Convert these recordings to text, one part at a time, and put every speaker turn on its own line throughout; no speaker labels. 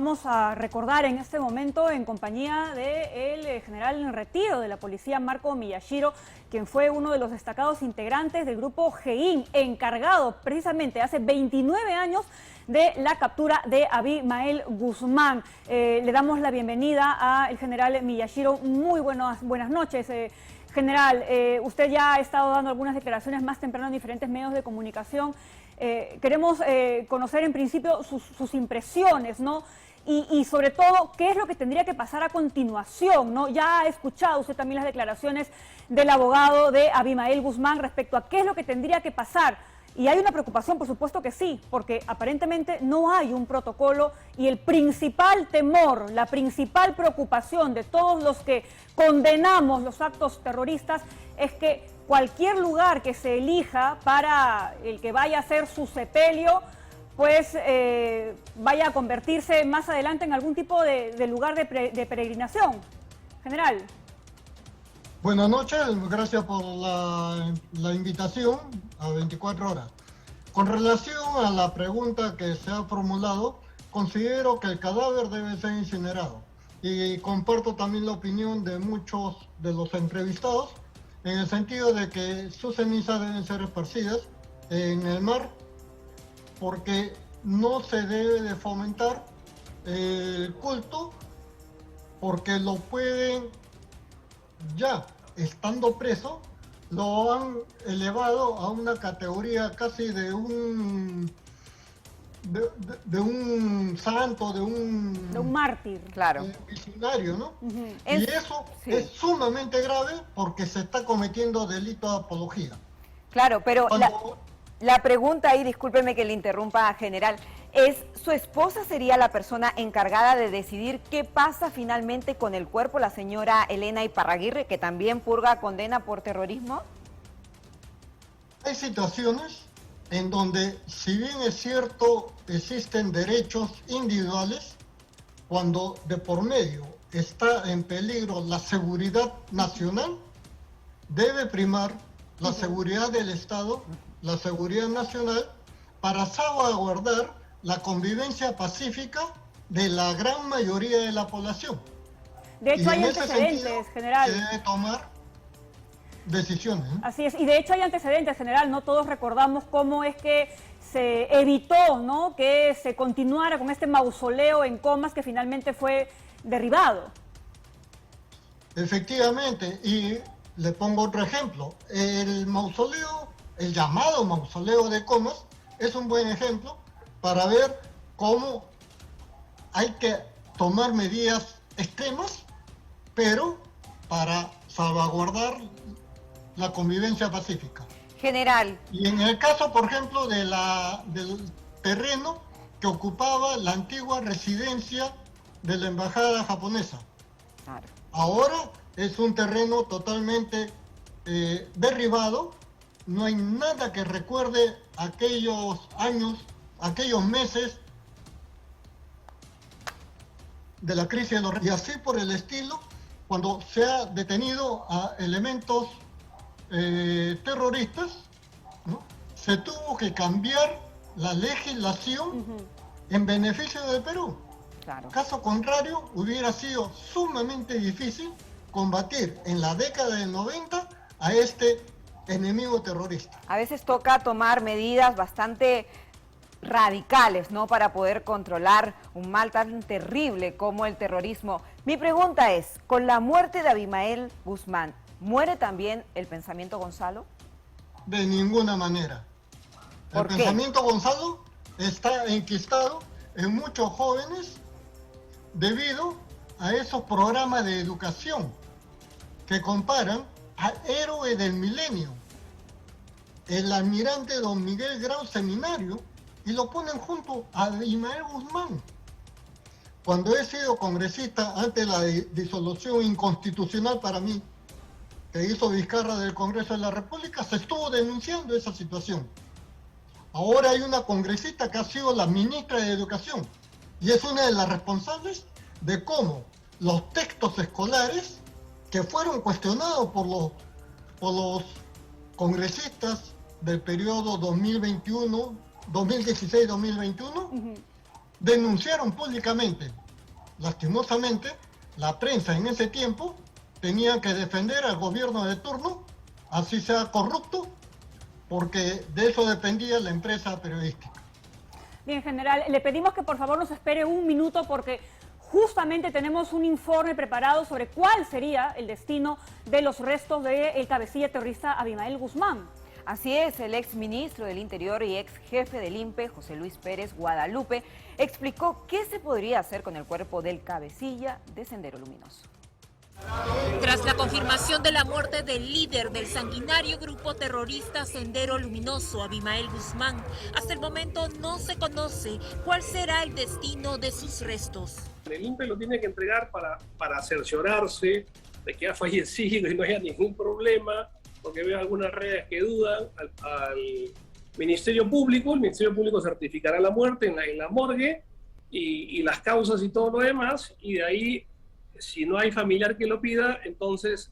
vamos a recordar en este momento en compañía del general en retiro de la policía, Marco Miyashiro, quien fue uno de los destacados integrantes del grupo GEIN, encargado precisamente hace 29 años de la captura de Abimael Guzmán. Le damos la bienvenida al general Miyashiro. Muy buenas noches. General, usted ya ha estado dando algunas declaraciones más temprano en diferentes medios de comunicación. Queremos conocer en principio sus impresiones, ¿no? Y sobre todo, ¿qué es lo que tendría que pasar a continuación, ¿no? Ya ha escuchado usted también las declaraciones del abogado de Abimael Guzmán respecto a qué es lo que tendría que pasar. Y hay una preocupación, por supuesto que sí, porque aparentemente no hay un protocolo y el principal temor, la principal preocupación de todos los que condenamos los actos terroristas es que cualquier lugar que se elija para el que vaya a ser su sepelio, pues vaya a convertirse más adelante en algún tipo de lugar de peregrinación. General.
Buenas noches, gracias por la invitación a 24 horas. Con relación a la pregunta que se ha formulado, considero que el cadáver debe ser incinerado y comparto también la opinión de muchos de los entrevistados en el sentido de que sus cenizas deben ser esparcidas en el mar porque no se debe de fomentar el culto porque lo pueden ya estando preso, lo han elevado a una categoría casi de un santo, de un
mártir,
claro,
visionario, ¿no?
Uh-huh.
Y eso sí es sumamente grave porque se está cometiendo delito de apología.
Claro, pero la pregunta ahí, discúlpeme que le interrumpa, general, es, ¿su esposa sería la persona encargada de decidir qué pasa finalmente con el cuerpo, la señora Elena Iparraguirre, que también purga condena por terrorismo?
Hay situaciones en donde, si bien es cierto, existen derechos individuales, cuando de por medio está en peligro la seguridad nacional, debe primar la seguridad del Estado, la seguridad nacional, para salvaguardar la convivencia pacífica de la gran mayoría de la población.
De hecho, hay antecedentes, general.
Se debe tomar decisiones, ¿no?
Así es, y de hecho hay antecedentes, general, no todos recordamos cómo es que se evitó, ¿no?, que se continuara con este mausoleo en Comas que finalmente fue derribado.
Efectivamente, y le pongo otro ejemplo. El mausoleo, el llamado mausoleo de Comas, es un buen ejemplo para ver cómo hay que tomar medidas extremas, pero para salvaguardar la convivencia pacífica.
General.
Y en el caso, por ejemplo, del terreno que ocupaba la antigua residencia de la embajada japonesa.
Claro.
Ahora es un terreno totalmente derribado, no hay nada que recuerde aquellos años, aquellos meses de la crisis de los... Y así por el estilo, cuando se ha detenido a elementos terroristas, ¿no?, se tuvo que cambiar la legislación en beneficio del Perú.
Claro.
Caso contrario, hubiera sido sumamente difícil combatir en la década del 90 a este enemigo terrorista.
A veces toca tomar medidas bastante radicales, ¿no?, para poder controlar un mal tan terrible como el terrorismo. Mi pregunta es, con la muerte de Abimael Guzmán, ¿muere también el pensamiento Gonzalo?
De ninguna manera. El pensamiento Gonzalo está enquistado en muchos jóvenes debido a esos programas de educación que comparan al héroe del milenio, el almirante don Miguel Grau Seminario, y lo ponen junto a Abimael Guzmán. Cuando he sido congresista ante la disolución inconstitucional para mí, que hizo Vizcarra del Congreso de la República, se estuvo denunciando esa situación. Ahora hay una congresista que ha sido la ministra de Educación y es una de las responsables de cómo los textos escolares que fueron cuestionados por los congresistas del periodo 2016-2021 denunciaron públicamente. Lastimosamente, la prensa en ese tiempo tenía que defender al gobierno de turno, así sea corrupto, porque de eso dependía la empresa periodística.
Bien, general, le pedimos que por favor nos espere un minuto porque justamente tenemos un informe preparado sobre cuál sería el destino de los restos del cabecilla terrorista Abimael Guzmán.
Así es, el ex ministro del Interior y ex jefe del INPE, José Luis Pérez Guadalupe, explicó qué se podría hacer con el cuerpo del cabecilla de Sendero Luminoso.
Tras la confirmación de la muerte del líder del sanguinario grupo terrorista Sendero Luminoso, Abimael Guzmán, hasta el momento no se conoce cuál será el destino de sus restos.
El INPE lo tiene que entregar para cerciorarse de que ha fallecido y no haya ningún problema, porque veo algunas redes que dudan, al Ministerio Público. El Ministerio Público certificará la muerte en la morgue y las causas y todo lo demás, y de ahí, si no hay familiar que lo pida, entonces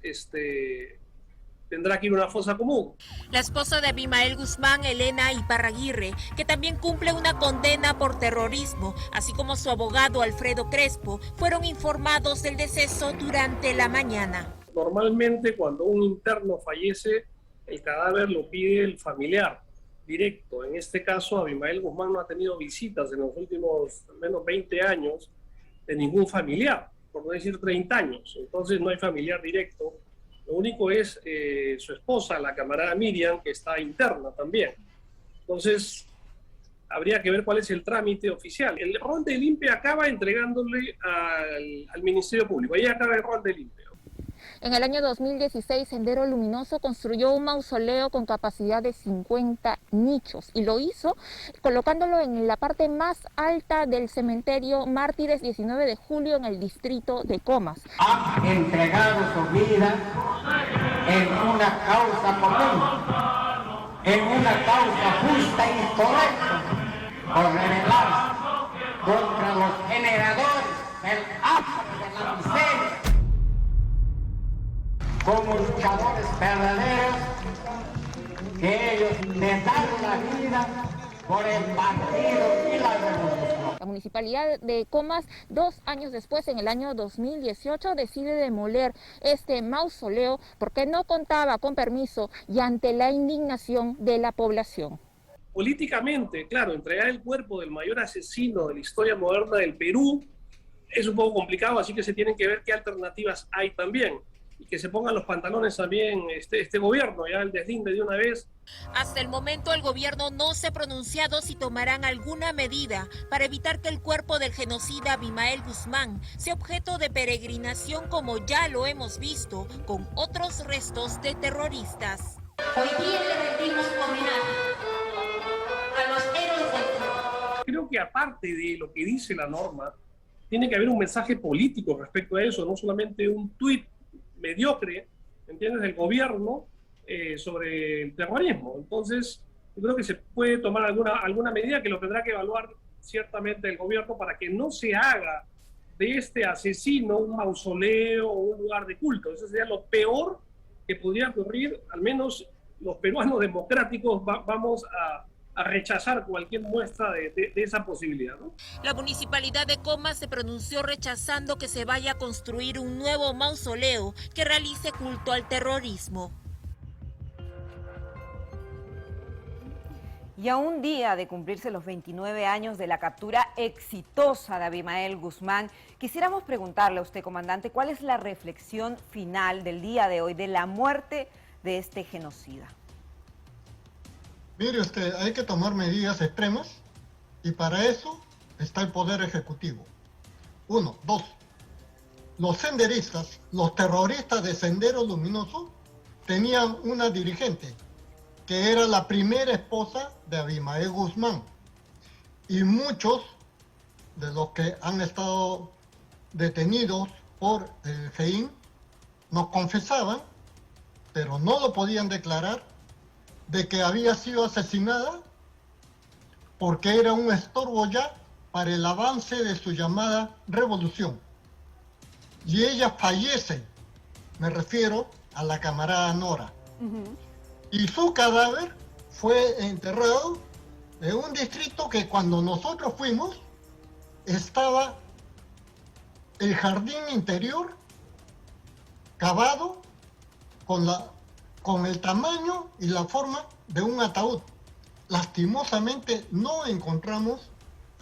tendrá que ir a una fosa común.
La esposa de Abimael Guzmán, Elena Iparraguirre, que también cumple una condena por terrorismo, así como su abogado Alfredo Crespo, fueron informados del deceso durante la mañana.
Normalmente cuando un interno fallece, el cadáver lo pide el familiar directo. En este caso, Abimael Guzmán no ha tenido visitas en los últimos al menos 20 años de ningún familiar, por no decir 30 años. Entonces no hay familiar directo. Lo único es su esposa, la camarada Miriam, que está interna también. Entonces habría que ver cuál es el trámite oficial. El rol del INPE acaba entregándole al Ministerio Público. Ahí acaba el rol del INPE.
En el año 2016, Sendero Luminoso construyó un mausoleo con capacidad de 50 nichos y lo hizo colocándolo en la parte más alta del cementerio Mártires 19 de julio en el distrito de Comas.
Ha entregado su vida en una causa común, en una causa justa y correcta, por rebelarse contra los generadores del hambre, de la miseria. Como luchadores verdaderos, que ellos les dan la vida por el partido y la revolución.
La municipalidad de Comas, 2 años después, en el año 2018, decide demoler este mausoleo porque no contaba con permiso y ante la indignación de la población.
Políticamente, claro, entregar el cuerpo del mayor asesino de la historia moderna del Perú es un poco complicado, así que se tienen que ver qué alternativas hay también. Y que se pongan los pantalones también este gobierno, ya el deslinde de una vez.
Hasta el momento el gobierno no se ha pronunciado si tomarán alguna medida para evitar que el cuerpo del genocida Abimael Guzmán sea objeto de peregrinación como ya lo hemos visto con otros restos de terroristas.
Hoy día le rendimos homenaje a los héroes del terror.
Creo que aparte de lo que dice la norma, tiene que haber un mensaje político respecto a eso, no solamente un tuit mediocre, ¿entiendes?, del gobierno sobre el terrorismo. Entonces, yo creo que se puede tomar alguna medida que lo tendrá que evaluar ciertamente el gobierno para que no se haga de este asesino un mausoleo o un lugar de culto. Eso sería lo peor que podría ocurrir. Al menos los peruanos democráticos vamos a rechazar cualquier muestra de esa posibilidad, ¿no?
La municipalidad de Comas se pronunció rechazando que se vaya a construir un nuevo mausoleo que realice culto al terrorismo.
Y a un día de cumplirse los 29 años de la captura exitosa de Abimael Guzmán, quisiéramos preguntarle a usted, comandante, ¿cuál es la reflexión final del día de hoy de la muerte de este genocida?
Mire usted, hay que tomar medidas extremas y para eso está el Poder Ejecutivo. 1, 2. Los senderistas, los terroristas de Sendero Luminoso, tenían una dirigente que era la primera esposa de Abimael Guzmán. Y muchos de los que han estado detenidos por el GEIN nos confesaban, pero no lo podían declarar, de que había sido asesinada porque era un estorbo ya para el avance de su llamada revolución. Y ella fallece, me refiero a la camarada Nora. Y su cadáver fue enterrado en un distrito que cuando nosotros fuimos estaba el jardín interior cavado con el tamaño y la forma de un ataúd. Lastimosamente no encontramos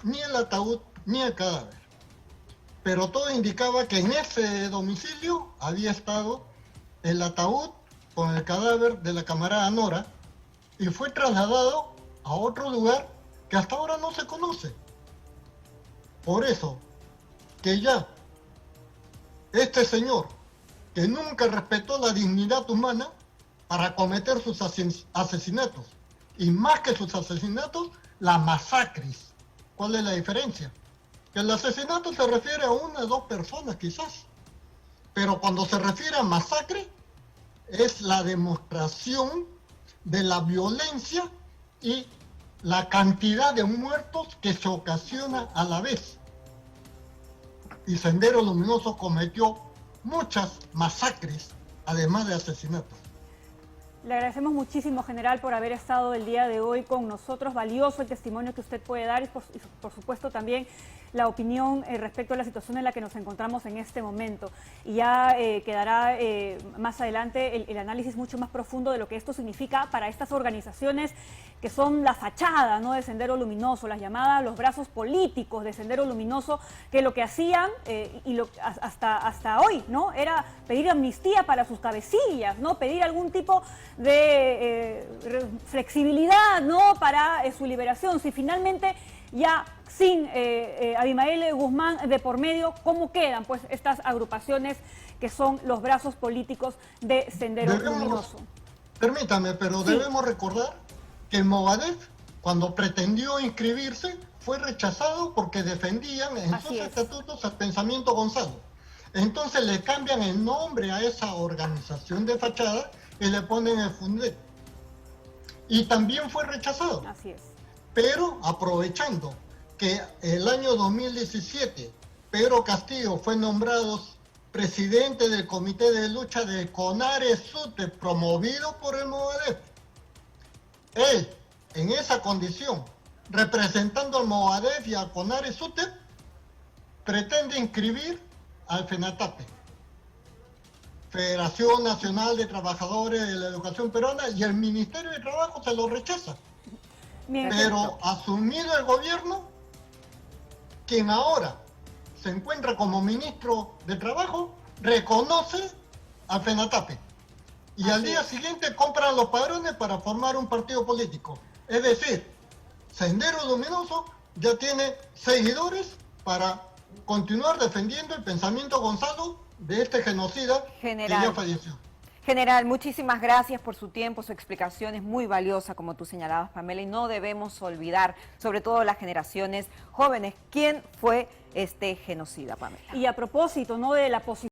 ni el ataúd ni el cadáver. Pero todo indicaba que en ese domicilio había estado el ataúd con el cadáver de la camarada Nora y fue trasladado a otro lugar que hasta ahora no se conoce. Por eso, que ya este señor, que nunca respetó la dignidad humana para cometer sus asesinatos, y más que sus asesinatos, las masacres. ¿Cuál es la diferencia? Que el asesinato se refiere a una o dos personas quizás, pero cuando se refiere a masacre, es la demostración de la violencia y la cantidad de muertos que se ocasiona a la vez. Y Sendero Luminoso cometió muchas masacres, además de asesinatos.
Le agradecemos muchísimo, general, por haber estado el día de hoy con nosotros. Valioso el testimonio que usted puede dar y por supuesto también la opinión respecto a la situación en la que nos encontramos en este momento. Y ya quedará más adelante el análisis mucho más profundo de lo que esto significa para estas organizaciones que son la fachada, ¿no?, de Sendero Luminoso, las llamadas los brazos políticos de Sendero Luminoso, que lo que hacían hasta hoy, ¿no?, era pedir amnistía para sus cabecillas, ¿no?, pedir algún tipo de flexibilidad, ¿no?, para su liberación. Si finalmente ya sin Abimael Guzmán de por medio, ¿cómo quedan pues estas agrupaciones que son los brazos políticos de Sendero Luminoso?
Permítame, pero sí, debemos recordar que el Movadef, cuando pretendió inscribirse, fue rechazado porque defendían en sus estatutos el pensamiento Gonzalo. Entonces le cambian el nombre a esa organización de fachada y le ponen el Fundet. Y también fue rechazado.
Así es.
Pero aprovechando que el año 2017 Pedro Castillo fue nombrado presidente del Comité de Lucha de CONARE-SUTEP, promovido por el Movadef, él, en esa condición, representando al Movadef y a CONARE-SUTEP, pretende inscribir al FENATAPE, Federación Nacional de Trabajadores de la Educación Peruana, y el Ministerio de Trabajo se lo rechaza. Bien, pero asumido el gobierno, quien ahora se encuentra como ministro de Trabajo, reconoce al FENATAPE. Y al día siguiente compran los padrones para formar un partido político. Es decir, Sendero Luminoso ya tiene seguidores para continuar defendiendo el pensamiento Gonzalo de este genocida que ya falleció.
General, muchísimas gracias por su tiempo, su explicación es muy valiosa, como tú señalabas, Pamela, y no debemos olvidar, sobre todo las generaciones jóvenes, quién fue este genocida, Pamela.
Y a propósito, ¿no?, de la posición